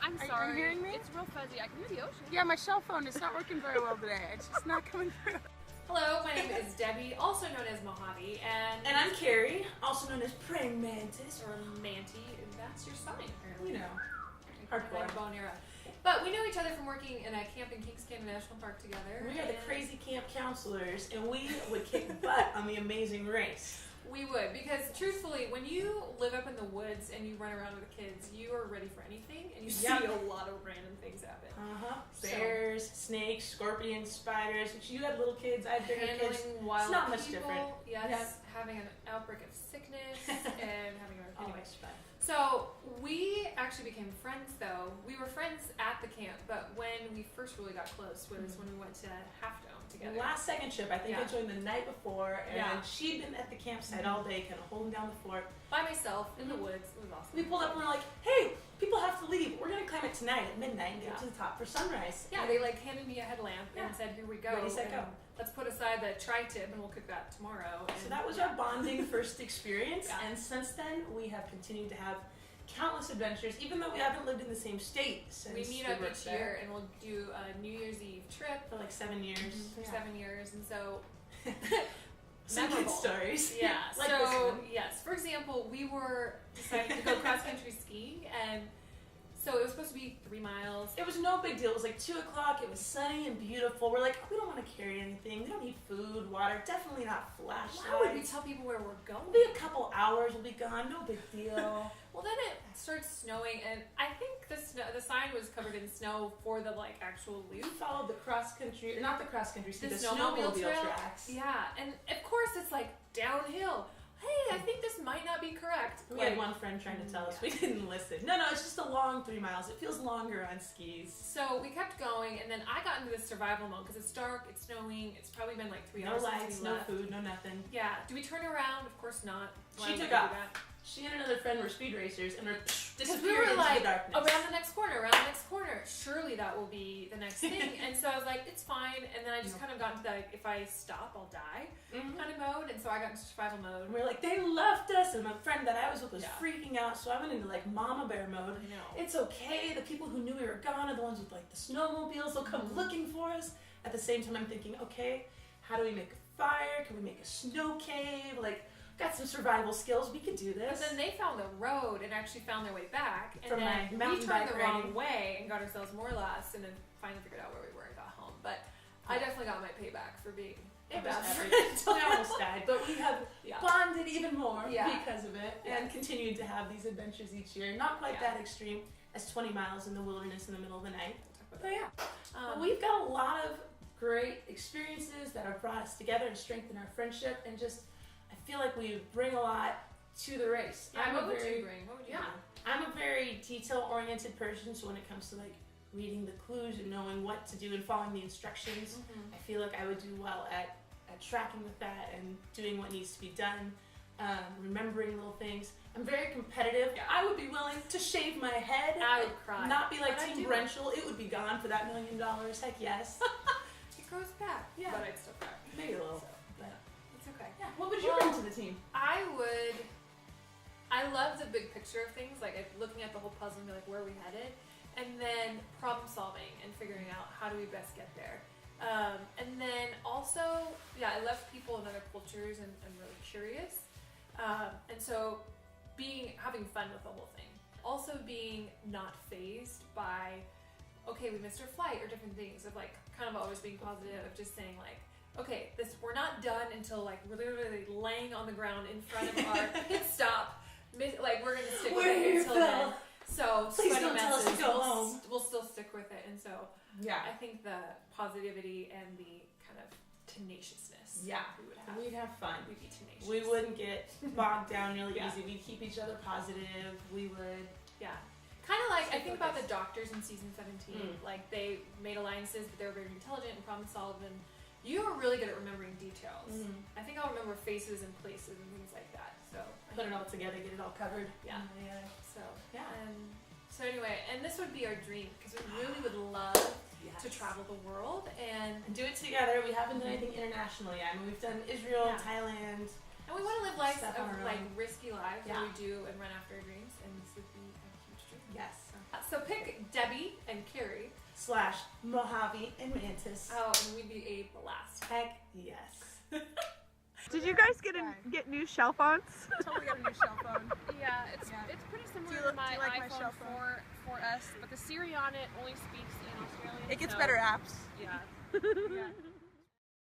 I'm Are sorry. you hearing me? It's real fuzzy. I can hear the ocean. Yeah, my cell phone is not working very well today. It's just not coming through. Hello, my name is Debbie, also known as Mojave, And I'm Kari, also known as Praying Mantis, or Manti, and that's your sign, apparently. you know, hardcore. Bone era. But we know each other from working in a camp in Kings Canyon National Park together. We are the crazy camp counselors, and we would kick butt on the Amazing Race. We would, because truthfully, when you live up in the woods and you run around with the kids, you are ready for anything, and you see a lot of random things happen. Bears, snakes, scorpions, spiders. You had little kids, I had bigger kids. Handling wild It's not much people, different. yes, having an outbreak of sickness, and having a Always fun. So we actually became friends though. We were friends at the camp, but when we first really got close was when we went to Half Dome together. Last second trip, I think I joined the night before, and she'd been at the campsite all day, kind of holding down the fort. By myself in the woods. It was awesome. We pulled up and we're like, hey, people have to leave. We're going to climb it tonight at midnight and get to the top for sunrise. Yeah, they like handed me a headlamp and said, here we go. Ready, set, go. Let's put aside the tri-tip and we'll cook that tomorrow. And so that was our bonding first experience, and since then we have continued to have countless adventures, even though we haven't lived in the same state since we meet up each year and we'll do a New Year's Eve trip for like 7 years. For 7 years, and so some good stories. Yeah. Like so this one. yes, for example, we were deciding to go cross country skiing, and so it was supposed to be 3 miles. It was no big deal. It was like 2 o'clock. It was sunny and beautiful. We're like, we don't want to carry anything. We don't need food, water. Definitely not flashlights. Why would we tell people where we're going? It'll be a couple hours. We'll be gone. No big deal. Well, then it starts snowing, and I think the sign was covered in snow for the like actual loop. We followed the cross country, or not the cross country, The the snowmobile snowmobile trail. tracks. Yeah, and of course it's like downhill. Hey, I think this might not be correct. We had one friend trying to tell us. We didn't listen. No, it's just a long 3 miles. It feels longer on skis. So we kept going, and then I got into this survival mode because it's dark, it's snowing, it's probably been like 3 hours. No since lights, we no left. food, no nothing. Yeah. Do we turn around? Of course not. Why She would took we do off. that? She and another friend were speed racers and were Because we disappeared were into like, the darkness. around the next corner, surely that will be the next thing. And so I was like, it's fine. And then I just kind of got into that, if I stop, I'll die kind of mode. And so I got into survival mode. And we were like, they left us. And my friend that I was with was freaking out. So I went into like mama bear mode. I know. It's okay. The people who knew we were gone are the ones with like the snowmobiles. They'll come looking for us. At the same time, I'm thinking, okay, how do we make a fire? Can we make a snow cave? Like, got some survival skills. We could do this. But then they found the road and actually found their way back. And From then my mountain we turned bike the wrong riding. way and got ourselves more lost, and then finally figured out where we were and got home. But I definitely got my payback for being a bad friend. We almost died, but we have bonded even more because of it, and continued to have these adventures each year. Not quite that extreme as 20 miles in the wilderness in the middle of the night. But yeah, we've got a lot of great experiences that have brought us together and strengthened our friendship, and just I feel like we bring a lot to the race. Yeah, what would you bring? What would you bring? I'm a very detail-oriented person, so when it comes to like reading the clues and knowing what to do and following the instructions, I feel like I would do well at tracking with that and doing what needs to be done, remembering little things. I'm very competitive. I would be willing to shave my head. I would cry. Not be like Team Brenchel. It would be gone for that $1 million. Heck yes. It grows back. Yeah. But I'd still cry. Maybe a little. But it's okay. Yeah. What would you bring to the team? I love the big picture of things, like looking at the whole puzzle and be like, where are we headed? And then problem solving and figuring out how do we best get there. And then also, I love people in other cultures and I'm really curious. And so having fun with the whole thing. Also being not fazed by, okay, we missed our flight or different things, of like kind of always being positive, of just saying like, okay, we're not done until like we're literally laying on the ground in front of our pit stop. Like we're gonna stick with it until then. So please don't tell us to go home. We'll still stick with it, and so I think the positivity and the kind of tenaciousness. Yeah, we'd have fun. We'd be tenacious. We wouldn't get bogged down really easy. We'd keep each other positive. We would. Yeah. Kind of like, I think about the doctors in season 17. Like they made alliances, but they were very intelligent and problem solved, and you are really good at remembering details. I think I'll remember faces and places and things like that. So put it all together, get it all covered. Yeah. So so anyway, and this would be our dream because we really would love to travel the world and do it together. We haven't done anything international yet. I mean, we've done Israel, Thailand, and we want to live lives Stuff of on our like own. risky lives where we do and run after our dreams. And this would be a huge dream. Yes. So pick Debbie and Kari / Mojave and Mantis. Oh, and we'd be a blast. Heck yes. Did you guys get new shell phones? Totally got a new shell phone. Yeah, it's pretty similar to my iPhone 4S, but the Siri on it only speaks in Australian. It gets better apps. Yeah. Yeah.